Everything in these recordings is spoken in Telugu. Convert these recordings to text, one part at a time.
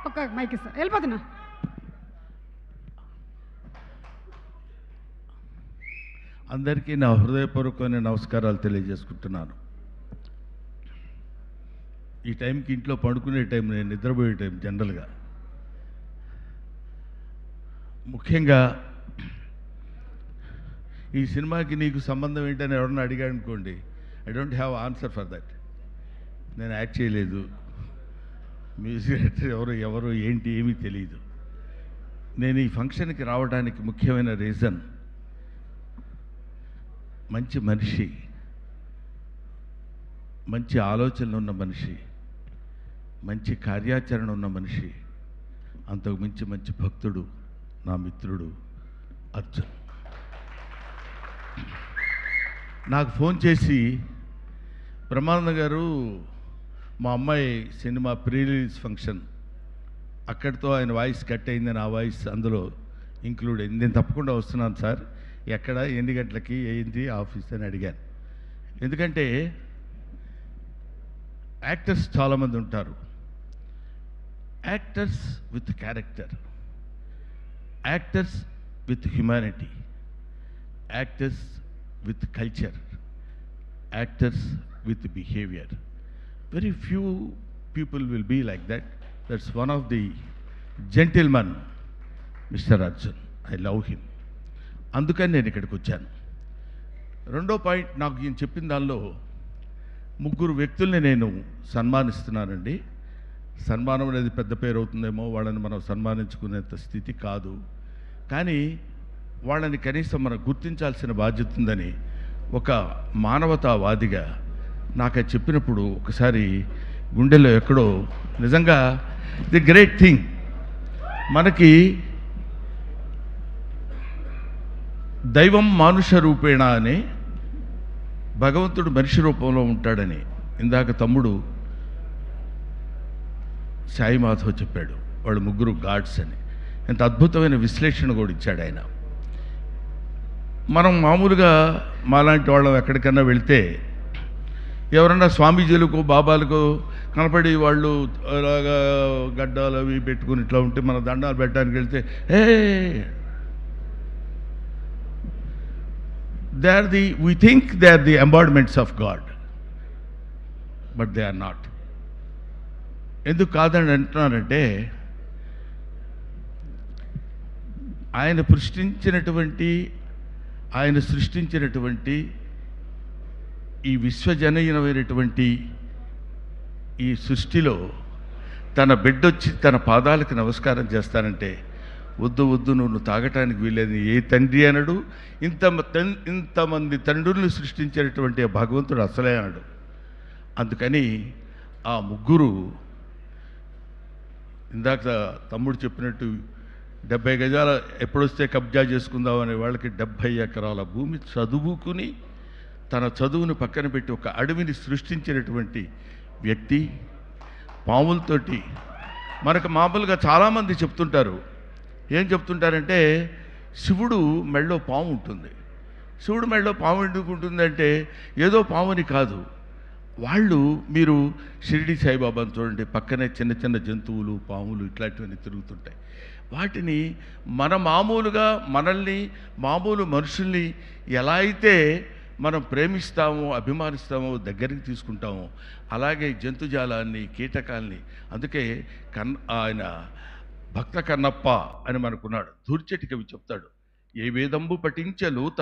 ఒక మైక్ ఇస్తా, వెళ్ళిపోతున్నా. అందరికీ నా హృదయపూర్వకమైన నమస్కారాలు తెలియజేసుకుంటున్నాను. ఈ టైంకి ఇంట్లో పడుకునే టైం, నేను నిద్రపోయే టైం జనరల్గా. ముఖ్యంగా ఈ సినిమాకి నీకు సంబంధం ఏంటని ఎవరన్నా అడిగాడు అనుకోండి, I don't have answer for that. నేను యాక్ట్ చేయలేదు, మ్యూజిక్ డైరెక్టర్ ఎవరు ఏంటి ఏమీ తెలియదు. నేను ఈ ఫంక్షన్కి రావడానికి ముఖ్యమైన రీజన్, మంచి మనిషి, మంచి ఆలోచనలు ఉన్న మనిషి, మంచి కార్యాచరణ ఉన్న మనిషి, అంతకు మించి మంచి భక్తుడు, నా మిత్రుడు అర్జున్. నాకు ఫోన్ చేసి, బ్రహ్మానంద గారు మా అమ్మాయి సినిమా ప్రీ రిలీజ్ ఫంక్షన్, అక్కడితో ఆయన వాయిస్ కట్ అయిందని ఆ వాయిస్ అందులో ఇంక్లూడ్ అయింది, నేను తప్పకుండా వస్తున్నాను సార్, ఎక్కడ, ఎన్ని గంటలకి, ఏంటి ఆఫీస్ అని అడిగాను. ఎందుకంటే యాక్టర్స్ చాలామంది ఉంటారు, actors with character, actors with humanity, actors with culture, actors with behavior. Very few people will be like that. That's one of the gentleman, Mr. Arjun. I love him. అందుకని నేను ఇక్కడికి వచ్చాను. రెండో పాయింట్, నాకు ఈయన చెప్పిన దానిలో ముగ్గురు వ్యక్తుల్ని నేను సన్మానిస్తున్నానండి. సన్మానం అనేది పెద్ద పేరు అవుతుందేమో, వాళ్ళని మనం సన్మానించుకునేంత స్థితి కాదు, కానీ వాళ్ళని కనీసం మనం గుర్తించాల్సిన బాధ్యత ఉందని ఒక మానవతావాదిగా నాకు అది చెప్పినప్పుడు ఒకసారి గుండెలో ఎక్కడో, నిజంగా ది గ్రేట్ థింగ్, మనకి దైవం మానుష రూపేణ అని, భగవంతుడు మనిషి రూపంలో ఉంటాడని ఇందాక తమ్ముడు సాయి మాధవ్ చెప్పాడు. వాళ్ళు ముగ్గురు గాడ్స్ అని. ఎంత అద్భుతమైన విశ్లేషణ కూడా ఇచ్చాడు ఆయన. మనం మామూలుగా మాలాంటి వాళ్ళం ఎక్కడికన్నా వెళ్తే ఎవరన్నా స్వామీజీలకు బాబాలకు కనపడి వాళ్ళు అలాగా గడ్డాలు అవి పెట్టుకుని ఇట్లా ఉంటే మన దండాలు పెట్టడానికి వెళ్తే, we think they are the embodiments of God, but they are not. ఎందుకు కాదని అంటున్నానంటే, ఆయన సృష్టించినటువంటి ఈ విశ్వజనీయమైనటువంటి ఈ సృష్టిలో తన బిడ్డొచ్చి తన పాదాలకు నమస్కారం చేస్తానంటే, వద్దు వద్దు నువ్వు తాగటానికి వీలేదు ఏ తండ్రి అనడు. ఇంతమంది తండ్రుల్ని సృష్టించినటువంటి ఆ భగవంతుడు అసలే అనడు. అందుకని ఆ ముగ్గురు, ఇందాక తమ్ముడు చెప్పినట్టు 70 గజాల ఎప్పుడొస్తే కబ్జా చేసుకుందామనే వాళ్ళకి 70 ఎకరాల భూమి చదువుకుని తన చదువును పక్కన పెట్టి ఒక అడవిని సృష్టించినటువంటి వ్యక్తి. పాములతోటి మనకు మామూలుగా చాలామంది చెప్తుంటారు, ఏం చెప్తుంటారంటే శివుడు మెళ్ళో పాము ఉంటుంది. శివుడు మెళ్ళో పాము ఎందుకు ఉంటుందంటే ఏదో పాముని కాదు, వాళ్ళు మీరు షిరిడి సాయిబాబాను చూడండి, పక్కనే చిన్న చిన్న జంతువులు, పాములు ఇట్లాంటివన్నీ తిరుగుతుంటాయి. వాటిని మామూలుగా మనల్ని, మామూలు మనుషుల్ని ఎలా అయితే మనం ప్రేమిస్తామో, అభిమానిస్తామో, దగ్గరికి తీసుకుంటామో, అలాగే జంతుజాలాన్ని, కీటకాల్ని. అందుకే ఆయన భక్త కన్నప్ప అని మనకున్నాడు. ధూర్చటి కవి చెప్తాడు, ఏ వేదంబు పఠించ లోత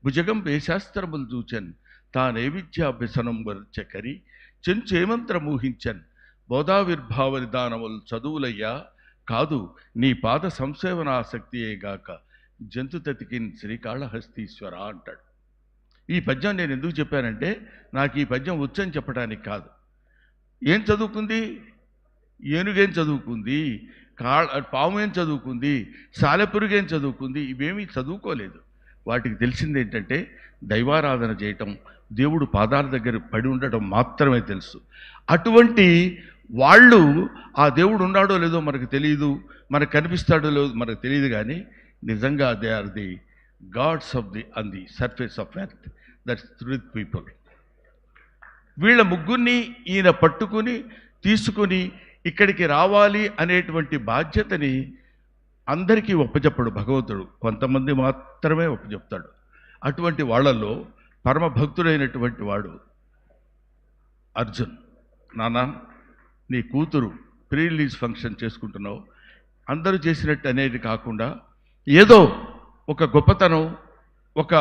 భుజగం వేశాస్త్రములు చూచన్ తానే విద్యాభ్యసనం వర్చకరి చెంచేమంత్ర మూహించన్ బోధావిర్భావ నిదానములు చదువులయ్యా కాదు నీ పాద సంసేవనాసక్తియేగాక జంతు తతికిన్ శ్రీకాళహస్తీశ్వర అంటాడు. ఈ పద్యం నేను ఎందుకు చెప్పానంటే, నాకు ఈ పద్యం వచ్చని చెప్పడానికి కాదు. ఏం చదువుకుంది? ఏనుగేం చదువుకుంది, పాము ఏం చదువుకుంది, సాలెపురుగేం చదువుకుంది? ఇవేమీ చదువుకోలేదు. వాటికి తెలిసింది ఏంటంటే దైవారాధన చేయటం, దేవుడు పాదాల దగ్గర పడి ఉండటం మాత్రమే తెలుసు. అటువంటి వాళ్ళు ఆ దేవుడు ఉన్నాడో లేదో మనకు తెలియదు, మనకు కనిపిస్తాడో లేదో మనకు తెలియదు, కానీ నిజంగా they are the gods of the on the surface of earth, that's truth people. వీళ్ళ ముగ్గురిని ఈయన పట్టుకుని తీసుకుని ఇక్కడికి రావాలి అనేటువంటి బాధ్యతని అందరికీ ఒప్పచెప్పడు భగవంతుడు, కొంతమంది మాత్రమే ఒప్పచెప్తాడు. అటువంటి వాళ్ళల్లో పరమ భక్తుడైనటువంటి వాడు అర్జున్. నాన్న, నీ కూతురు ప్రీ రిలీజ్ ఫంక్షన్ చేసుకుంటున్నావు, అందరూ చేసినట్టు అనేది కాకుండా ఏదో ఒక గొప్పతనం, ఒక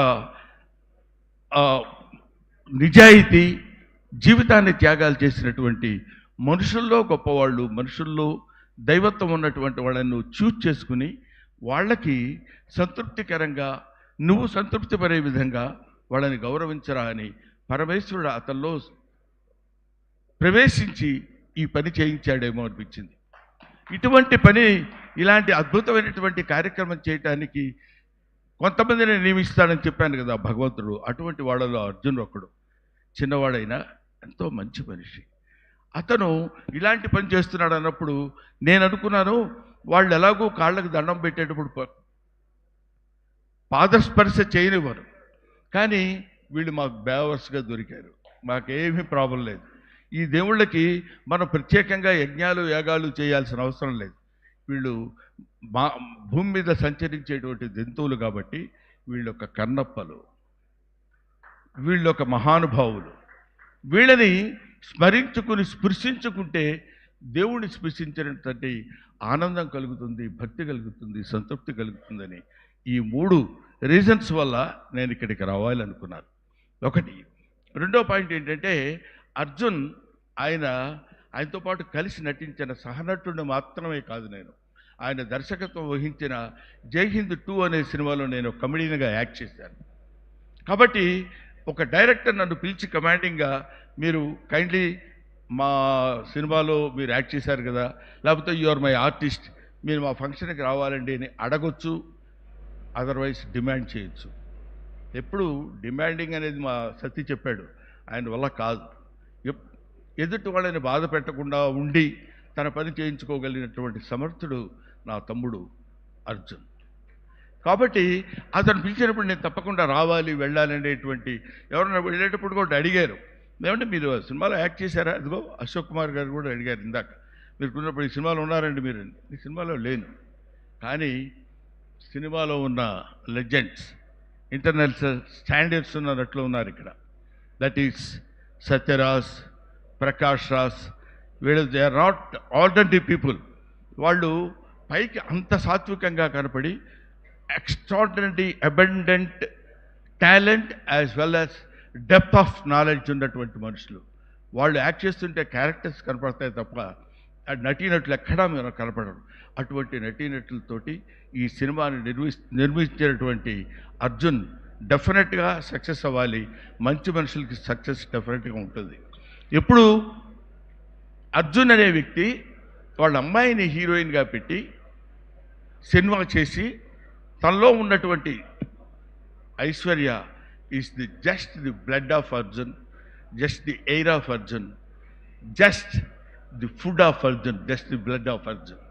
నిజాయితీ, జీవితాన్ని త్యాగాలు చేసినటువంటి మనుషుల్లో గొప్పవాళ్ళు, మనుషుల్లో దైవత్వం ఉన్నటువంటి వాళ్ళని నువ్వు చూజ్ చేసుకుని వాళ్ళకి సంతృప్తికరంగా నువ్వు సంతృప్తి పడే విధంగా వాళ్ళని గౌరవించరా అని పరమేశ్వరుడు అతనిలో ప్రవేశించి ఈ పని చేయించాడేమో అనిపించింది. ఇటువంటి పని, ఇలాంటి అద్భుతమైనటువంటి కార్యక్రమం చేయటానికి కొంతమందిని నియమిస్తాడని చెప్పాను కదా భగవంతుడు. అటువంటి వాళ్ళలో అర్జున్ ఒకడు. చిన్నవాడైనా ఎంతో మంచి మనిషి. అతను ఇలాంటి పని చేస్తున్నాడు అన్నప్పుడు నేను అనుకున్నాను, వాళ్ళు ఎలాగో కాళ్ళకు దండం పెట్టేటప్పుడు పాదస్పర్శ చేయనివ్వరు, కానీ వీళ్ళు మాకు బేవర్స్గా దొరికారు, మాకేమీ ప్రాబ్లం లేదు. ఈ దేవుళ్ళకి మనం ప్రత్యేకంగా యజ్ఞాలు యాగాలు చేయాల్సిన అవసరం లేదు. వీళ్ళు భూమి మీద సంచరించేటువంటి జంతువులు కాబట్టి వీళ్ళొక కన్నప్పలు, వీళ్ళొక మహానుభావులు. వీళ్ళని స్మరించుకుని స్పృశించుకుంటే దేవుడిని స్పృశించినటువంటి ఆనందం కలుగుతుంది, భక్తి కలుగుతుంది, సంతృప్తి కలుగుతుందని ఈ 3 రీజన్స్ వల్ల నేను ఇక్కడికి రావాలనుకున్నాను. ఒకటి. రెండో పాయింట్ ఏంటంటే, అర్జున్ ఆయనతో పాటు కలిసి నటించిన సహనటుడిని మాత్రమే కాదు, ఆయన దర్శకత్వం వహించిన జై హింద్ 2 అనే సినిమాలో నేను కమెడీగా యాక్ట్ చేశాను. కాబట్టి ఒక డైరెక్టర్ నన్ను పిలిచి కమాండింగ్గా, మీరు కైండ్లీ మా సినిమాలో మీరు యాక్ట్ చేశారు కదా, లేకపోతే యు ఆర్ మై ఆర్టిస్ట్, మీరు మా ఫంక్షన్కి రావాలండి అని అడగొచ్చు, అదర్వైజ్ డిమాండ్ చేయొచ్చు. ఎప్పుడు డిమాండింగ్ అనేది మా సతీ చెప్పాడు, ఆయన వల్ల కాదు. ఎదుటి వాళ్ళని బాధ పెట్టకుండా ఉండి తన పని చేయించుకోగలిగినటువంటి సమర్థుడు నా తమ్ముడు అర్జున్. కాబట్టి అతను పిలిచినప్పుడు నేను తప్పకుండా రావాలి, వెళ్ళాలి అనేటువంటి, ఎవరైనా వెళ్ళేటప్పుడు కూడా అడిగారు, ఏమంటే మీరు సినిమాలో యాక్ట్ చేశారా? అదిగో అశోక్ కుమార్ గారు కూడా అడిగారు ఇందాక, మీరు ఉన్నప్పుడు ఈ సినిమాలో ఉన్నారండి మీరు? ఈ సినిమాలో లేను, కానీ సినిమాలో ఉన్న లెజెండ్స్, ఇంటర్నేషనల్ స్టాండర్డ్స్ ఉన్నట్లు ఉన్నారు ఇక్కడ. దట్ ఈస్ సత్యరాజ్, ప్రకాష్ రాజ్, వీళ్ళు they are not ordinary people. వాళ్ళు పైకి అంత సాత్వికంగా కనపడి extraordinary abundant talent as well as depth of knowledge ఉన్నటువంటి మనుషులు. వాళ్ళు యాక్ట్ చేస్తుంటే క్యారెక్టర్స్ కనపడతాయి తప్ప నటీనటులు ఎక్కడా మీరు కనపడరు. అటువంటి నటీనటులతోటి ఈ సినిమాని నిర్మించినటువంటి అర్జున్ డెఫినెట్గా సక్సెస్ అవ్వాలి. మంచి మనుషులకి సక్సెస్ డెఫినెట్గా ఉంటుంది. ఎప్పుడు అర్జున్ అనే వ్యక్తి వాళ్ళ అమ్మాయిని హీరోయిన్గా పెట్టి సినిమా చేసి తనలో ఉన్నటువంటి Aishwarya is just the blood of Arjun, just the air of Arjun, just the food of Arjun, just the blood of Arjun.